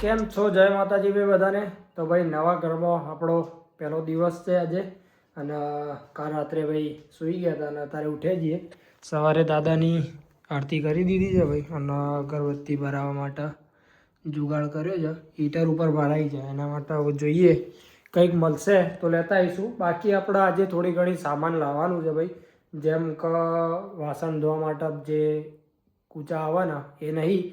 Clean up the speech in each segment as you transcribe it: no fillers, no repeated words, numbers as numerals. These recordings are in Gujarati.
કેમ છો? જય માતાજી ભાઈ બધાને. તો ભાઈ નવા ઘરમાં આપણો પહેલો દિવસ છે આજે. અને કાલ રાત્રે ભાઈ સૂઈ ગયા હતા અને અત્યારે ઉઠે જઈએ. સવારે દાદાની આરતી કરી દીધી છે ભાઈ. અને અગરબત્તી ભરાવવા માટે જુગાડ કર્યો છે. હીટર ઉપર ભરાઈ જાય એના માટે હવે જોઈએ કંઈક મળશે તો લેતા આવીશું. બાકી આપણે આજે થોડી ઘણી સામાન લાવવાનું છે ભાઈ. જેમ કે વાસણ ધોવા માટે જે કૂચા આવવાના એ નહીં,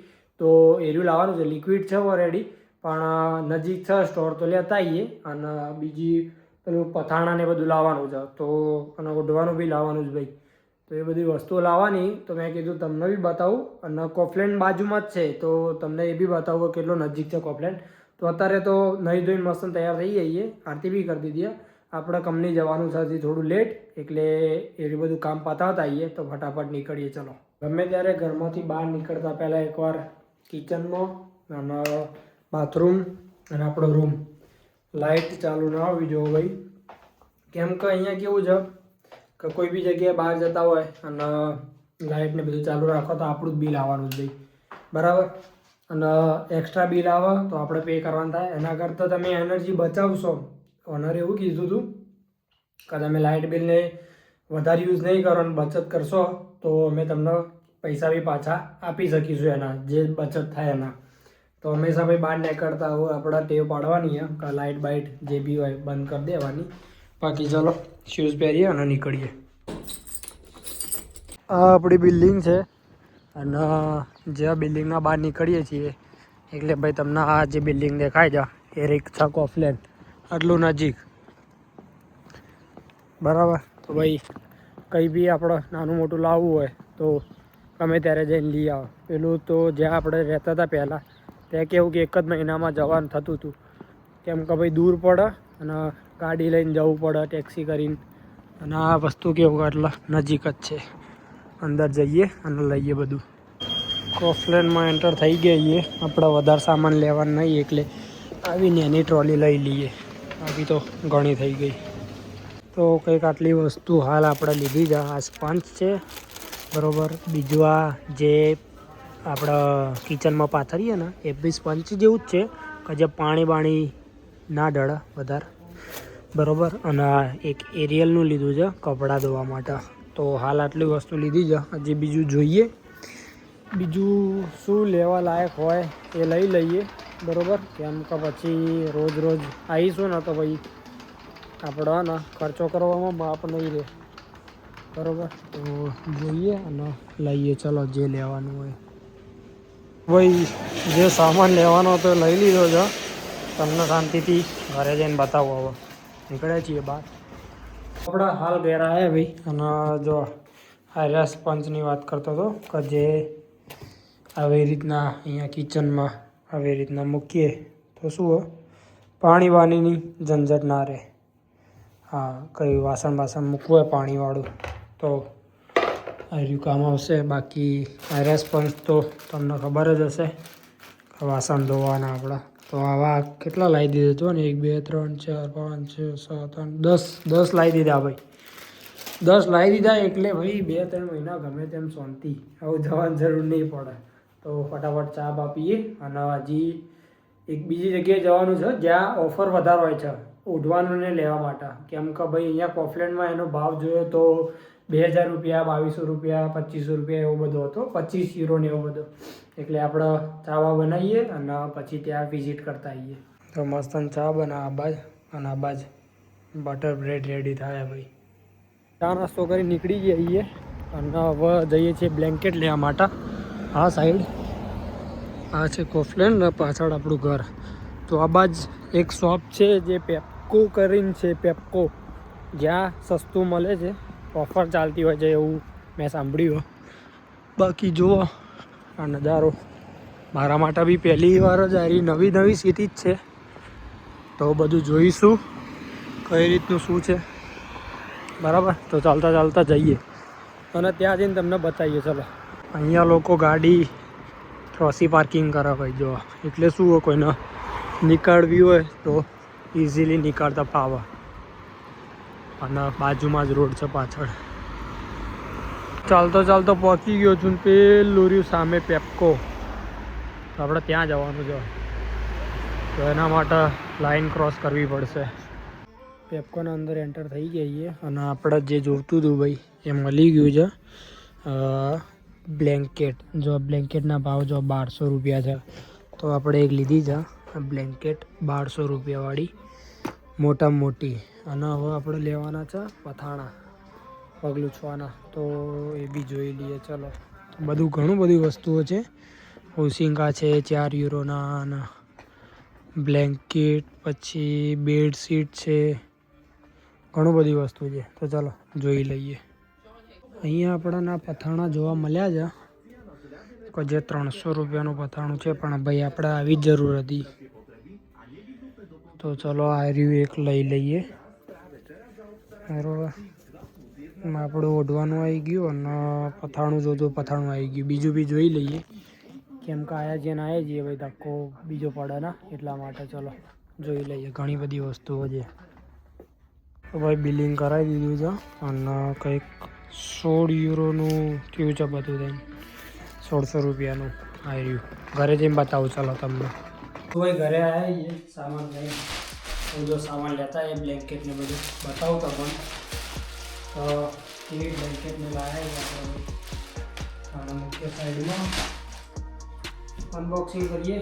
તો એર્યું લાવવાનું છે. લિક્વિડ છે ઓલરેડી, પણ નજીક છે સ્ટોર તો લેતા આવીએ. અને બીજી પેલું પથાણા ને બધું લાવવાનું છે, તો અને ઓઢવાનું બી લાવવાનું જ ભાઈ. તો એ બધી વસ્તુઓ લાવવાની, તો મેં કીધું તમને બી બતાવું. અને કોફલેન બાજુમાં જ છે, તો તમને એ બી બતાવું કેટલો નજીક છે કોફલેન. તો અત્યારે તો નહીં ધોઈને મસ્ત તૈયાર થઈ જઈએ. આરતી બી કરી દીધી. આપણે કંપની જવાનું છે હજી થોડું લેટ, એટલે એ બધું કામ પતાવતા આવીએ તો ફટાફટ નીકળીએ. ચલો. ગમે ત્યારે ઘરમાંથી બહાર નીકળતા પહેલાં એકવાર કિચનમાં અને બાથરૂમ અને આપણો રૂમ લાઇટ ચાલુ ના હોવી જોઈએ ભાઈ. કેમ કે અહીંયા કેવું છે કે કોઈ બી જગ્યાએ બહાર જતા હોય અને લાઇટને બધું ચાલુ રાખો તો આપણું જ બિલ આવવાનું જ ભાઈ, બરાબર. અને એક્સ્ટ્રા બિલ આવે તો આપણે પે કરવાનું થાય. એના કરતાં તમે એનર્જી બચાવશો. ઓનરે એવું કીધું હતું કે તમે લાઇટ બિલને વધારે યુઝ નહીં કરો અને બચત કરશો તો અમે તમને પૈસા બી પાછા આપી શકીશું એના જે બચત થાય એના. તો હંમેશા ભાઈ બહાર નીકળતા હોય આપણા ટેવ પાડવાની કે લાઇટ બાઇટ જે બી હોય બંધ કરી દેવાની. બાકી ચલો શૂઝ પહેરીએ અને નીકળીએ. આ આપણી બિલ્ડિંગ છે અને જે બિલ્ડિંગના બહાર નીકળીએ છીએ એટલે ભાઈ તમને આ જે બિલ્ડિંગ દેખાય છે એ રિક્ષા કોફલેન આટલું નજીક, બરાબર. તો ભાઈ કંઈ બી આપણે નાનું મોટું લાવવું હોય તો ગમે ત્યારે જઈને લઈ આવો. પેલું તો જ્યાં આપણે રહેતા હતા પહેલાં ત્યાં કેવું કે એક જ મહિનામાં જવાનું થતું હતું. કેમ કે ભાઈ દૂર પડે અને ગાડી લઈને જવું પડે ટેક્સી કરીને. અને આ વસ્તુ કેવું કે એટલે નજીક જ છે. અંદર જઈએ અને લઈએ બધું. કોફલેનમાં એન્ટર થઈ ગઈએ. આપણે વધારે સામાન લેવાનું નહીં એટલે આવીને એની ટ્રોલી લઈ લઈએ. બાકી તો ઘણી થઈ ગઈ. તો કંઈક આટલી વસ્તુ હાલ આપણે લીધી છે. આ સ્પંચ છે, બરાબર. બીજું આ જે આપણે કિચનમાં પાથરીએ ને એ બી સ્પંચ જેવું જ છે કે જે પાણી બાણી ના ડળે વધારે, બરાબર. અને એક એરિયલનું લીધું છે કપડાં ધોવા માટે. તો હાલ આટલી વસ્તુ લીધી છે. હજી બીજું જોઈએ. બીજું શું લેવા લાયક હોય એ લઈ લઈએ, બરાબર. કેમ કે પછી રોજ રોજ આવીશું ને તો ભાઈ આપણે ને ખર્ચો કરવામાં બાપ નહીં રહે, બરાબર. તો જોઈએ અને લઈએ. ચલો જે લેવાનું હોય ભાઈ. જે સામાન લેવાનો તો લઈ લીધો છે. તમને શાંતિથી ઘરે જઈને બતાવો. હવે નીકળ્યા છીએ બહાર. આપણે હાલ ઘેર આવ્યા ભાઈ. અને જો આર્યા સ્પંચની વાત કરતો હતો કે જે આવી રીતના અહીંયા કિચનમાં આવી રીતના મૂકીએ તો શું પાણી વાણીની ઝંઝટ ના રહે. હા, કંઈ વાસણ બાસણ મૂકવું હોય પાણીવાળું તો આર્યું કામ આવશે. બાકી આર્યા સ્પંચ તો તમને ખબર જ હશે કે વાસણ ધોવાના આપણા. તો આવા કેટલા લાવી દીધા છો ને? 1 2 3 4 5 6 7 8 10 લાવી દીધા ભાઈ. 10 લાવી દીધા એટલે ભાઈ 2 3 મહિના ગમે તેમ શાંતિ. આવું જવાની જરૂર નહીં પડે. તો ફટાફટ ચા બા પીએ. અને હજી એક બીજી જગ્યાએ જવાનું છે જ્યાં ઓફર વધારે હોય છે ઓઢવાનું ને લેવા માટે. કેમ કે ભાઈ અહીંયા કોફલેન્ડમાં એનો ભાવ જોયો તો 2000 રૂપિયા, 2200 રૂપિયા, 2500 રૂપિયા એવો બધો હતો. 25 યુરો ને એવો બધો. એટલે આપણે ચા બનાવીએ અને પછી ત્યાં વિઝિટ કરતા આવીએ. તો મસ્ત ચા બનાવે બાજ અને આ બાજ બટર બ્રેડ રેડી થાય ભાઈ. ચા નાસ્તો કરી નીકળી જઈએ અને હવે જઈએ છીએ બ્લેન્કેટ લેવા માટે. આ સાઈડ આ છે કોફલેન ને પાછળ આપણું ઘર. તો આ બાજ એક શોપ છે જે પેપ્કો કરીને છે, પેપ્કો, જ્યાં સસ્તું મળે છે. ઓફર ચાલતી હોય છે એવું મેં સાંભળ્યું. બાકી જુઓ આ નજારો. મારા માટે બી પહેલી વાર જ આવી નવી નવી સિટી જ છે. તો બધું જોઈશું કઈ રીતનું શું છે, બરાબર. તો ચાલતા ચાલતા જઈએ અને ત્યાં જઈને તમને બતાવીએ. ચલો. અહીંયા લોકો ગાડી ક્રોસી પાર્કિંગ કરે ભાઈ. જો એટલે શું હોય, કોઈને નીકળવી હોય તો ઇઝીલી નીકળતા ફાવે. અને બાજુમાં જ રોડ છે પાછળ. ચાલતો ચાલતો પહોંચી ગયો છું. પેલું રહ્યું સામે પેપ્કો. તો આપણે ત્યાં જવાનું છે. તો એના માટે લાઈન ક્રોસ કરવી પડશે. પેપકોના અંદર એન્ટર થઈ જઈએ અને આપણે જે જોઈતું હતું ભાઈ એ મળી ગયું છે. બ્લેન્કેટ, જો બ્લેન્કેટના ભાવ જો 1200 રૂપિયા છે. તો આપણે એક લીધી છે બ્લેન્કેટ 1200 રૂપિયાવાળી, મોટામાં મોટી. અને હવે આપણે લેવાના છે પથાણા પગ લૂછવાના, તો એ બી જોઈ લઈએ. ચલો, બધું ઘણું બધી વસ્તુઓ છે. ઓશિંકા છે 4 યુરોના, અને બ્લેન્કેટ, પછી બેડશીટ છે, ઘણું બધી વસ્તુ છે. તો ચાલો જોઈ લઈએ. અહીંયા આપણને પથાણા જોવા મળ્યા છે કે જે 300 રૂપિયાનું પથાણું છે, પણ ભાઈ આપણે આવી જ જરૂર હતી. તો ચલો આ રહ્યું એક લઈ લઈએ. બરાબર, આપણું ઓઢવાનું આવી ગયું અને પથાણું જોતું પથાણું આવી ગયું. બીજું બી જોઈ લઈએ, કેમ કે આયા જઈએ ભાઈ ધક્કો બીજો પડે ના, એટલા માટે. ચલો જોઈ લઈએ, ઘણી બધી વસ્તુઓ છે. તો ભાઈ બિલિંગ કરાવી દીધું છે અને કંઈક 16 યુરોનું થયું છે બધું થઈને, 1600 રૂપિયાનું આવ્યું. ઘરે જઈને બતાવું ચાલો તમને. તો ભાઈ ઘરે આવ્યા છીએ સામાન લઈને. હું જો સામાન લેતા એ બ્લેન્કેટ ને બધું બતાવું તમને. તો એવી બ્લેન્કેટને લાવ્યા આપણે અને મુખ્ય સાઈડમાં અનબોક્સિંગ કરીએ.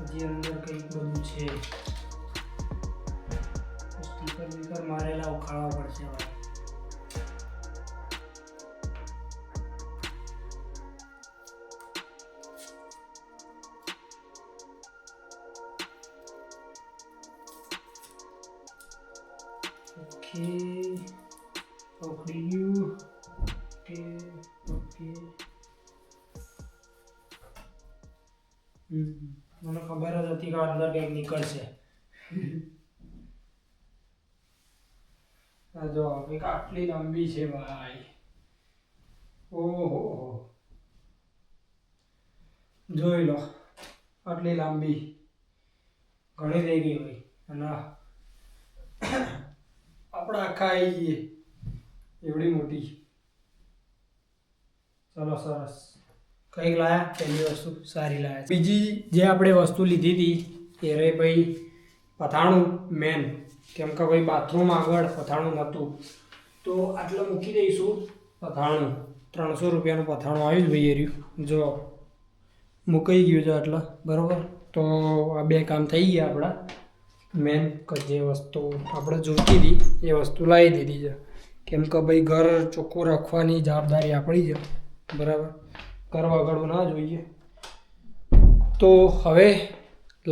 હજી અંદર કંઈક બધું છે, સ્ટીકર બીકર મારેલા ઉખાડવા પડશે ભાઈ. ઓકે, પકડી ગયું. Okay okay. મને ખબર જ હતી કે અંદર કંઈક નીકળશે. જો કંઈક આટલી લાંબી છે ભાઈ. ઓહો, જોઈ લો, આટલી લાંબી ઘણી થઈ ગઈ ભાઈ. અને આપણે આખા આવી જઈએ એવડી મોટી. ચલો સરસ, કંઈક લાયા. પહેલી વસ્તુ સારી લાયા. બીજી જે આપણે વસ્તુ લીધી હતી એ રે ભાઈ પથાણું મેન, કેમ કે ભાઈ બાથરૂમ આગળ પથાણું નહોતું, તો આટલે મૂકી દઈશું પથાણું. 300 રૂપિયાનું પથાણું આવ્યું ભાઈ એ રહ્યું, જો મુકાઈ ગયું છે આટલા. બરાબર, તો આ બે કામ થઈ ગયા આપણા. મેન કે જે વસ્તુ આપણે જોઈતી હતી એ વસ્તુ લાવી દીધી છે, કેમ કે ભાઈ ઘર ચોખ્ખું રાખવાની જવાબદારી આપણી છે. બરાબર, ઘર વગાડવું ના જોઈએ. તો હવે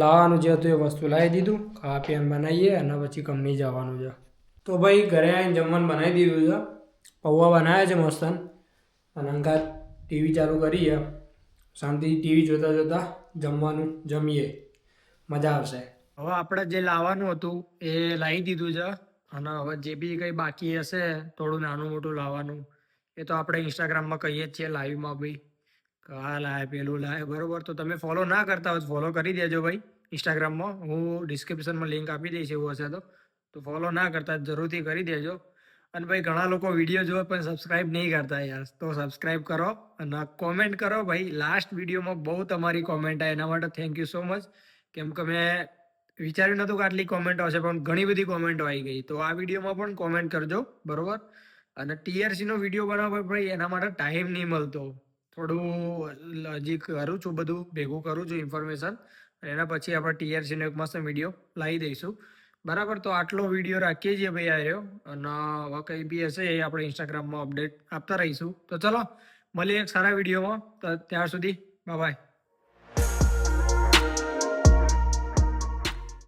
લાવવાનું જે હતું એ વસ્તુ લાવી દીધું, ખાવા પીવાનું બનાવીએ અને પછી કંપની જવાનું છે. તો ભાઈ ઘરે આવીને જમવાનું બનાવી દીધું છે. પૌવા બનાવ્યા છે મસ્ત, અને અંગાત ટીવી ચાલુ કરીએ, શાંતિથી ટીવી જોતાં જોતાં જમવાનું જમીએ, મજા આવશે. હવે આપણે જે લાવવાનું હતું એ લાવી દીધું છે, અને હવે જે બી કંઈ બાકી હશે થોડું નાનું મોટું લાવવાનું, એ તો આપણે ઇન્સ્ટાગ્રામમાં કહીએ જ છીએ લાઈવમાં ભાઈ આ લાવે પેલું લાવે. બરાબર, તો તમે ફોલો ના કરતા હોય તો ફોલો કરી દેજો ભાઈ ઇન્સ્ટાગ્રામમાં. હું ડિસ્ક્રિપ્શનમાં લિંક આપી દઈશ એવું હશે તો ફોલો ના કરતા જરૂરથી કરી દેજો. અને ભાઈ ઘણા લોકો વિડીયો જોવે પણ સબસ્ક્રાઈબ નહીં કરતા યાર, તો સબસ્ક્રાઈબ કરો અને કોમેન્ટ કરો ભાઈ. લાસ્ટ વિડીયોમાં બહુ તમારી કોમેન્ટ આવી, એના માટે થેન્ક યુ સો મચ. કેમ કે મેં વિચાર્યું નહોતું કે આટલી કોમેન્ટો હશે, પણ ઘણી બધી કોમેન્ટો આવી ગઈ. તો આ વિડીયોમાં પણ કોમેન્ટ કરજો. બરાબર, અને ટીઆરસીનો વિડીયો બનાવવા ભાઈ એના માટે ટાઈમ નહીં મળતો. થોડું હજી કરું છું, બધું ભેગું કરું છું ઇન્ફોર્મેશન, એના પછી આપણે ટીઆરસીનો એક મસ્ત વિડીયો લાવી દઈશું. બરાબર, તો આટલો વિડીયો રાખીએ છીએ ભાઈ આવ્યો, અને હવે કંઈ બી હશે એ આપણે ઇન્સ્ટાગ્રામમાં અપડેટ આપતા રહીશું. તો ચલો મળીએ એક સારા વિડીયોમાં. તો ત્યાર સુધી બાય બાય.